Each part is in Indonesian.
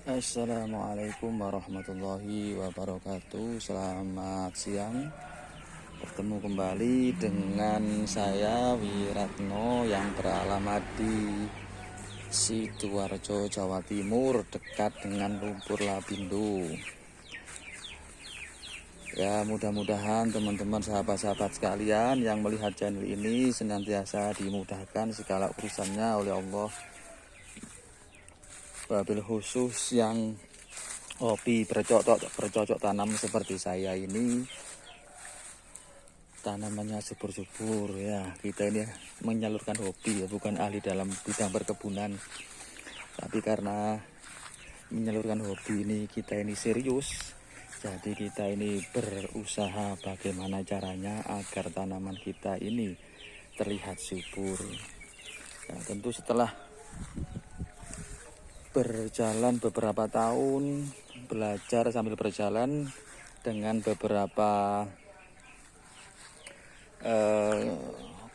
Assalamualaikum warahmatullahi wabarakatuh. Selamat siang. Bertemu kembali dengan saya Wiratno yang beralamat di Sidoarjo, Jawa Timur, dekat dengan Lumpur Lapindo. Ya, mudah-mudahan teman-teman sahabat-sahabat sekalian yang melihat channel ini senantiasa dimudahkan segala urusannya oleh Allah. Wabil khusus yang hobi bercocok tanam seperti saya ini, tanamannya subur-subur ya. Kita ini menyalurkan hobi ya, bukan ahli dalam bidang perkebunan. Tapi karena menyalurkan hobi ini kita ini serius, jadi kita ini berusaha bagaimana caranya agar tanaman kita ini terlihat subur. Nah, tentu setelah berjalan beberapa tahun, belajar sambil berjalan dengan beberapa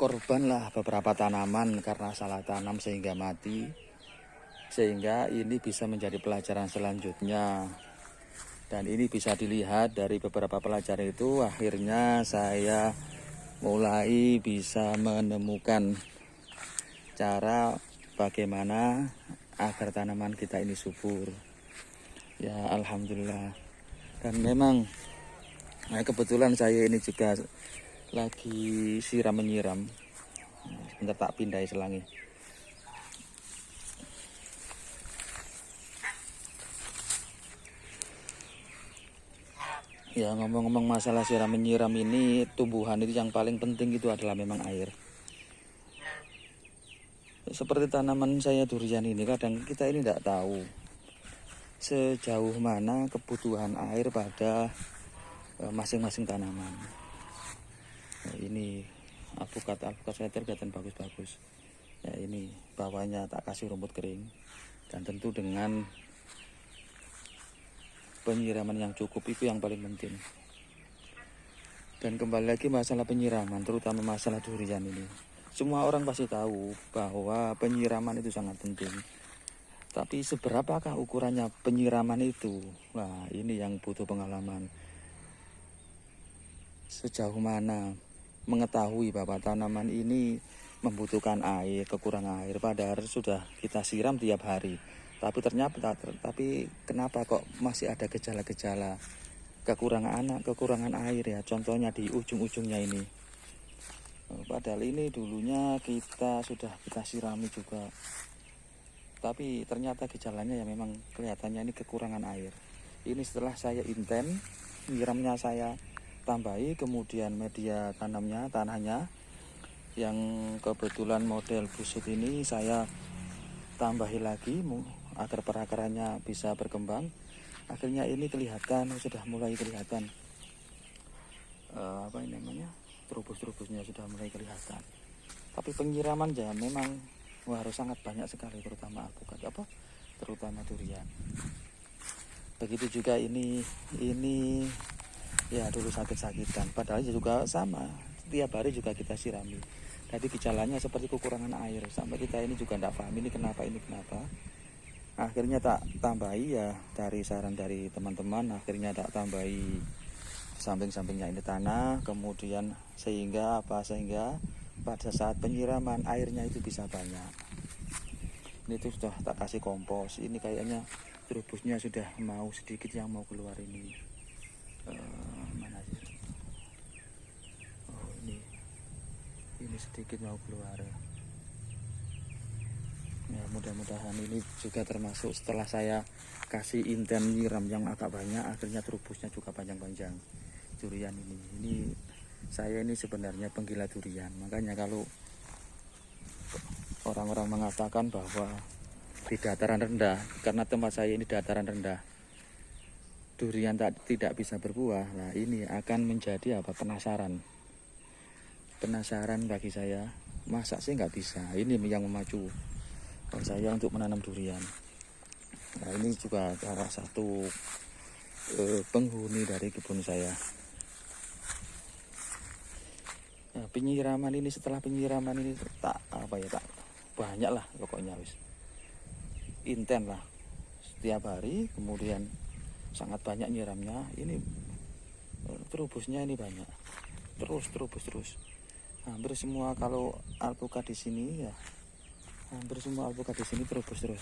korban lah, beberapa tanaman karena salah tanam sehingga mati, sehingga ini bisa menjadi pelajaran selanjutnya. Dan ini bisa dilihat dari beberapa pelajaran itu, akhirnya saya mulai bisa menemukan cara bagaimana agar tanaman kita ini subur. Ya, alhamdulillah. Dan memang kebetulan saya ini juga lagi siram menyiram. Sebentar tak pindai selangi. Ya, ngomong-ngomong masalah siram menyiram ini, tumbuhan itu yang paling penting itu adalah memang air. Seperti tanaman saya durian ini, kadang kita ini tidak tahu sejauh mana kebutuhan air pada masing-masing tanaman. Nah, ini alpukat saya kelihatan bagus-bagus. Ya, ini bawahnya tak kasih rumput kering, dan tentu dengan penyiraman yang cukup itu yang paling penting. Dan kembali lagi masalah penyiraman, terutama masalah durian ini. Semua orang pasti tahu bahwa penyiraman itu sangat penting. Tapi seberapakah ukurannya penyiraman itu? Nah, ini yang butuh pengalaman. Sejauh mana mengetahui bahwa tanaman ini membutuhkan air, kekurangan air, padahal sudah kita siram tiap hari. Tapi kenapa kok masih ada gejala-gejala kekurangan air ya? Contohnya di ujung-ujungnya ini. Padahal ini dulunya kita sirami juga, tapi ternyata gejalanya ya memang kelihatannya ini kekurangan air. Ini setelah saya inten, nyiramnya saya tambahi, kemudian media tanahnya yang kebetulan model busut ini saya tambahi lagi agar perakarannya bisa berkembang. Akhirnya ini kelihatan, sudah mulai kelihatan terubus-terubusnya sudah mulai kelihatan. Tapi penyiraman ya memang harus sangat banyak sekali, terutama alpukat terutama durian. Begitu juga ini ya dulu sakit-sakitan, padahal juga sama, tiap hari juga kita sirami. Tapi gejalanya seperti kekurangan air, sampai kita ini juga tidak paham ini kenapa. Akhirnya tak tambahi ya, dari saran dari teman-teman, akhirnya tak tambahi samping-sampingnya ini tanah, kemudian sehingga pada saat penyiraman airnya itu bisa banyak. Ini tuh sudah tak kasih kompos. Ini kayaknya terubusnya sudah mau sedikit yang mau keluar ini. Mana sih? Oh, ini sedikit mau keluar. Ya, mudah-mudahan ini juga termasuk setelah saya kasih inten nyiram yang agak banyak, akhirnya terubusnya juga panjang-panjang. Durian ini saya ini sebenarnya penggila durian, makanya kalau orang-orang mengatakan bahwa di dataran rendah, karena tempat saya ini dataran rendah, durian tidak bisa berbuah, nah ini akan menjadi penasaran bagi saya, masa sih nggak bisa. Ini yang memacu saya untuk menanam durian. Nah, ini juga salah satu penghuni dari kebun saya. Nah, penyiraman ini, setelah penyiraman ini tak banyak lah pokoknya, inten lah. tiap hari, kemudian sangat banyak nyiramnya. Ini terubusnya ini banyak, terus hampir semua. Kalau alpukat di sini ya hampir semua alpukat di sini terubus terus.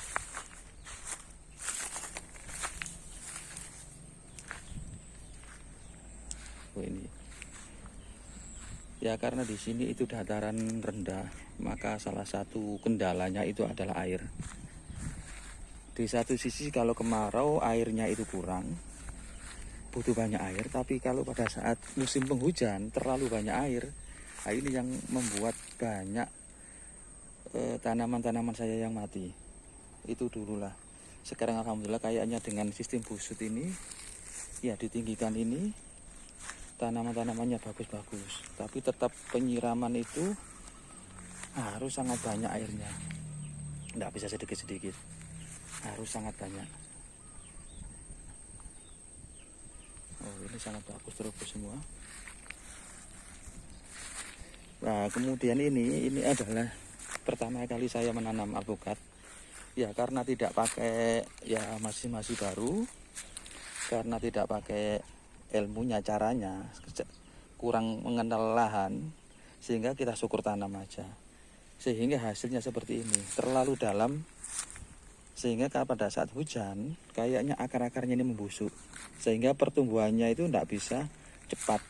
Ini ya karena di sini itu dataran rendah, maka salah satu kendalanya itu adalah air. Di satu sisi kalau kemarau airnya itu kurang, butuh banyak air, tapi kalau pada saat musim penghujan terlalu banyak air, nah ini yang membuat banyak tanaman-tanaman saya yang mati. Itu dululah. Sekarang alhamdulillah kayaknya dengan sistem busut ini ya ditinggikan ini, tanaman-tanamannya bagus-bagus, tapi tetap penyiraman itu harus sangat banyak airnya, nggak bisa sedikit-sedikit, harus sangat banyak. Oh, ini sangat bagus terubus semua. Nah, kemudian ini adalah pertama kali saya menanam alpukat. Ya karena tidak pakai, ya masih baru, karena tidak pakai ilmunya, caranya kurang mengenal lahan, sehingga kita syukur tanam aja, sehingga hasilnya seperti ini, terlalu dalam, sehingga pada saat hujan kayaknya akar-akarnya ini membusuk, sehingga pertumbuhannya itu tidak bisa cepat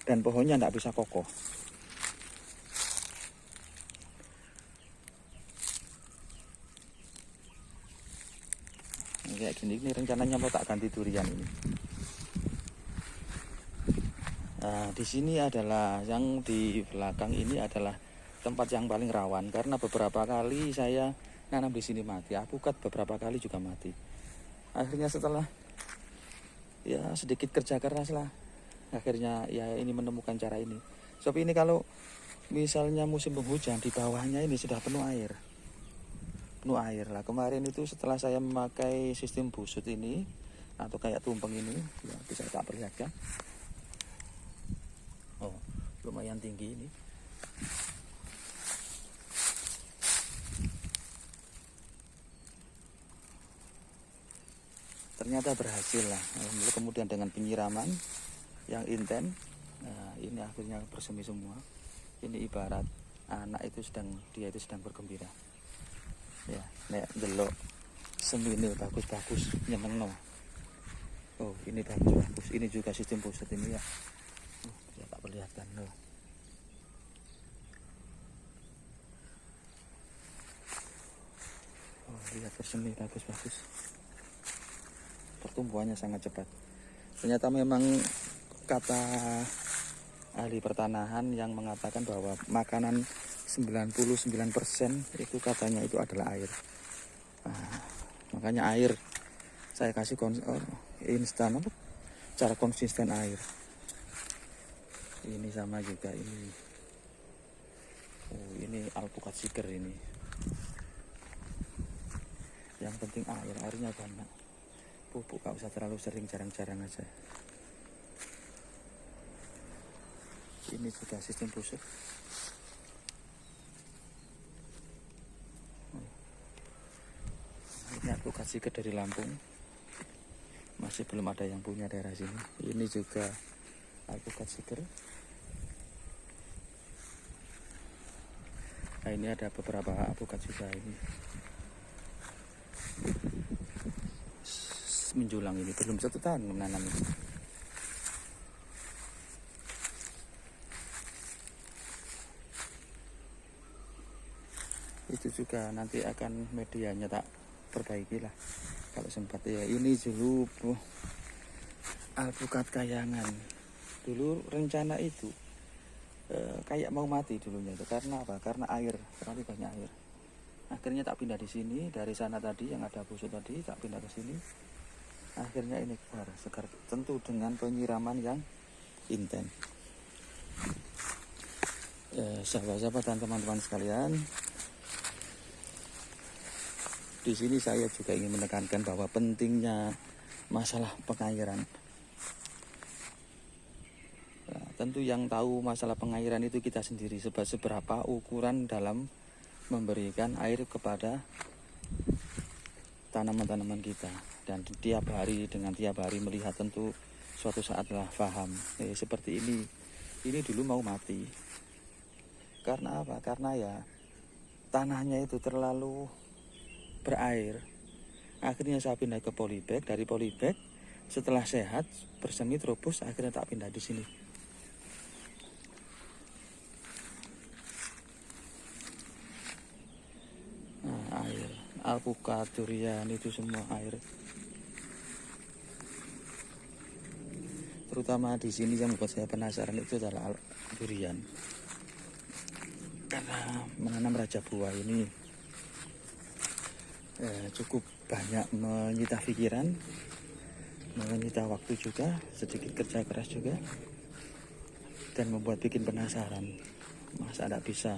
dan pohonnya tidak bisa kokoh. Kayak gini, ini rencananya mau tak ganti durian ini. Nah, di sini adalah yang di belakang ini adalah tempat yang paling rawan, karena beberapa kali saya nanam di sini mati, alpukat beberapa kali juga mati. Akhirnya setelah ya sedikit kerja keras lah, akhirnya ya ini menemukan cara ini. Sebab ini kalau misalnya musim penghujan, di bawahnya ini sudah penuh air lah. Kemarin itu setelah saya memakai sistem busut ini atau kayak tumpeng ini, ya bisa tak perlihatkan. Oh, lumayan tinggi ini. Ternyata berhasil lah. Kemudian dengan penyiraman yang intens, nah, ini akhirnya bersemi semua. Ini ibarat anak itu dia itu sedang bergembira. Ya, nek delok semi ini bagus-bagus, nyenengno. Oh, ini bagus-bagus. Ini juga sistem busut ini ya. Ya tak perlihatkan loh. Oh, lihat bersemi bagus-bagus. Pertumbuhannya sangat cepat. Ternyata memang kata ahli pertanahan yang mengatakan bahwa makanan 99% itu katanya itu adalah air. Nah, makanya air saya kasih instan apa? Cara konsisten air. Ini sama juga ini. Oh, ini alpukat seger ini. Yang penting airnya banyak. Pupuk gak usah terlalu sering, jarang-jarang aja. Ini juga sistem busuk. Ini alpukat seger dari Lampung. Masih belum ada yang punya daerah sini. Ini juga alpukat seger. Nah, ini ada beberapa alpukat juga ini. Menjulang ini belum 1 tahun menanam ini. Itu juga nanti akan medianya tak perbaiki lah kalau sempat ya. Ini dulu alpukat kayangan. Dulu rencana itu kayak mau mati dulunya itu. Karena apa? Karena air, terlalu banyak air. Akhirnya tak pindah di sini, dari sana tadi yang ada busuk tadi tak pindah ke sini. Akhirnya ini segar, tentu dengan penyiraman yang intens. Sahabat-sahabat dan teman-teman sekalian, di sini saya juga ingin menekankan bahwa pentingnya masalah pengairan. Nah, tentu yang tahu masalah pengairan itu kita sendiri, seberapa ukuran dalam memberikan air kepada tanaman-tanaman kita. dan tiap hari melihat tentu suatu saatlah paham. Seperti ini dulu mau mati. Karena apa? Karena ya tanahnya itu terlalu berair. Akhirnya saya pindah ke polybag. Dari polybag setelah sehat bersemi terobos, akhirnya tak pindah di sini. Nah, air alpukat, durian itu semua air. Terutama di sini yang membuat saya penasaran itu adalah durian. Karena menanam raja buah ini cukup banyak menyita pikiran, menyita waktu juga, sedikit kerja keras juga, dan membuat bikin penasaran. Masa tidak bisa?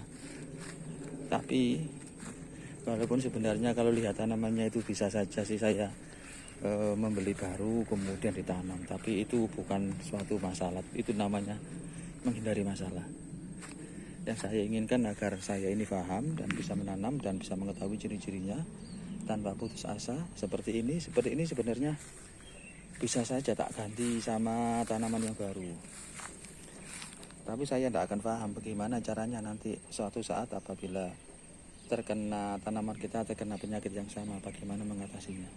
Tapi walaupun sebenarnya kalau lihat tanamannya itu bisa saja sih saya membeli baru kemudian ditanam, tapi itu bukan suatu masalah. Itu namanya menghindari masalah. Yang saya inginkan agar saya ini paham dan bisa menanam dan bisa mengetahui ciri-cirinya tanpa putus asa. Seperti ini sebenarnya bisa saja tak ganti sama tanaman yang baru. Tapi saya tidak akan paham bagaimana caranya nanti suatu saat apabila terkena tanaman kita terkena penyakit yang sama, bagaimana mengatasinya.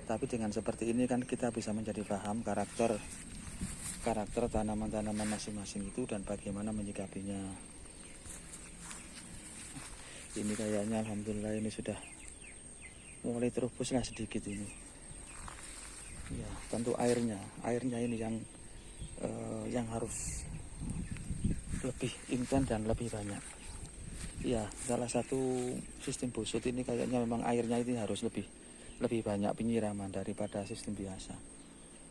Tapi dengan seperti ini kan kita bisa menjadi paham karakter tanaman-tanaman masing-masing itu dan bagaimana menyikapinya. Ini kayaknya alhamdulillah ini sudah mulai terubus lah sedikit ini. Ya, tentu airnya ini yang harus lebih intens dan lebih banyak. Ya, salah satu sistem busut ini kayaknya memang airnya ini harus lebih banyak penyiraman daripada sistem biasa.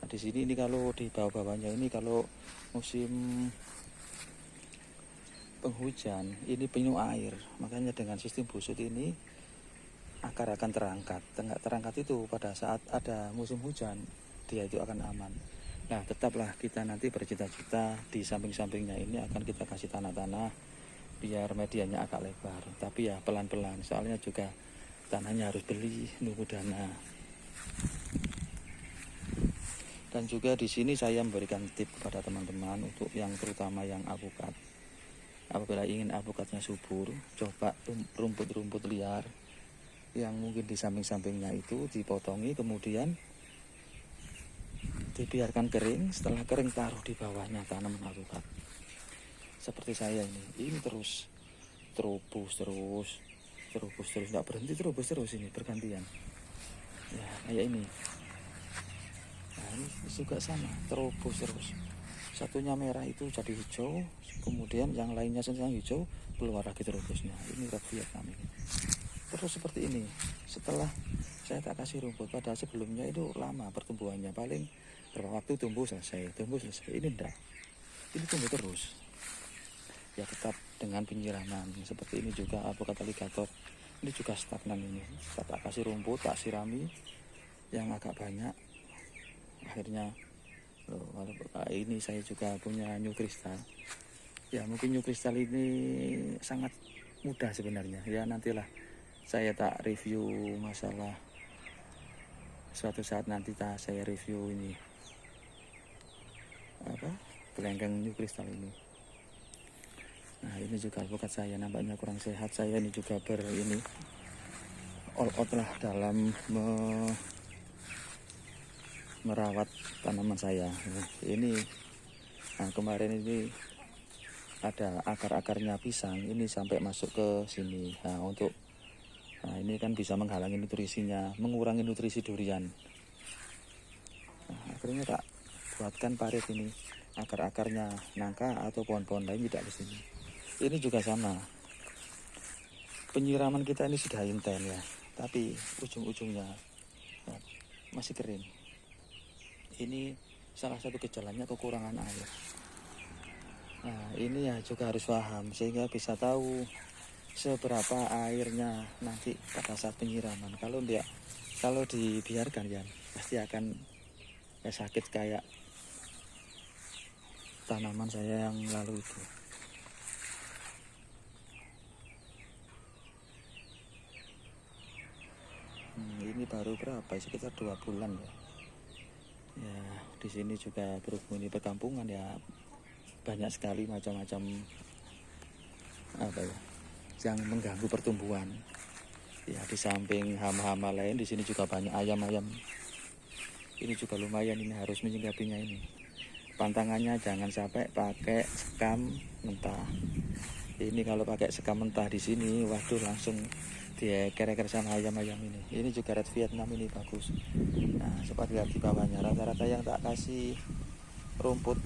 Nah, di sini ini kalau di bawah-bawahnya ini kalau musim penghujan ini penuh air, makanya dengan sistem busut ini akar akan terangkat itu pada saat ada musim hujan dia itu akan aman. Nah, tetaplah kita nanti bercita-cita di samping-sampingnya ini akan kita kasih tanah-tanah biar medianya agak lebar, tapi ya pelan-pelan, soalnya juga tanahnya harus beli, nunggu dana. Dan juga di sini saya memberikan tip kepada teman-teman untuk yang terutama yang alpukat. Apabila ingin alpukatnya subur, coba rumput-rumput liar yang mungkin di samping-sampingnya itu dipotongi, kemudian dibiarkan kering. Setelah kering taruh di bawahnya tanaman alpukat. Seperti saya ini terus terubus terus, tidak berhenti, terubus terus ini bergantian. Ya kayak ini. Nah ini juga sama, terubus terus. Satunya merah itu jadi hijau, kemudian yang lainnya yang hijau keluar lagi terubusnya. Ini red Vietnam ini. Terus seperti ini. Setelah saya tak kasih rumput, padahal sebelumnya itu lama pertumbuhannya, paling berapa waktu tumbuh selesai. Ini enggak, ini tumbuh terus. Ya tetap dengan penyiraman seperti ini juga alpukat alligator ini juga stagnan ini. Tak kasih rumput, tak sirami yang agak banyak. Akhirnya ini saya juga punya new crystal. Ya mungkin new crystal ini sangat mudah sebenarnya. Ya nantilah saya tak review masalah suatu saat nanti saya review ini gelenggang new crystal ini. Nah ini juga alpukat saya nampaknya kurang sehat. Saya ini juga all out lah dalam merawat tanaman saya. Nah kemarin ini ada akar-akarnya pisang ini sampai masuk ke sini. Nah ini kan bisa menghalangi nutrisinya, mengurangi nutrisi durian. Nah, akhirnya tak buatkan parit ini, akar-akarnya nangka atau pohon-pohon lain tidak di sini. Ini juga sama, penyiraman kita ini sudah intens ya, tapi ujung-ujungnya ya, masih kering. Ini salah satu gejalanya kekurangan air. Nah ini ya juga harus paham sehingga bisa tahu seberapa airnya nanti pada saat penyiraman. Kalau dibiarkan ya pasti akan sakit kayak tanaman saya yang lalu itu. Ini baru berapa? Sekitar 2 bulan ya. Ya, di sini juga berhubung ini perkampungan ya, banyak sekali macam-macam apa ya yang mengganggu pertumbuhan. Ya, di samping hama-hama lain di sini juga banyak ayam-ayam. Ini juga lumayan, ini harus menyinggapinya ini. Pantangannya jangan sampai pakai sekam mentah. Ini kalau pakai sekam mentah di sini, waduh langsung dieker-eker sama ayam-ayam ini. Ini juga red Vietnam ini bagus. Nah, coba lihat di bawahnya, rata-rata yang tak kasih rumput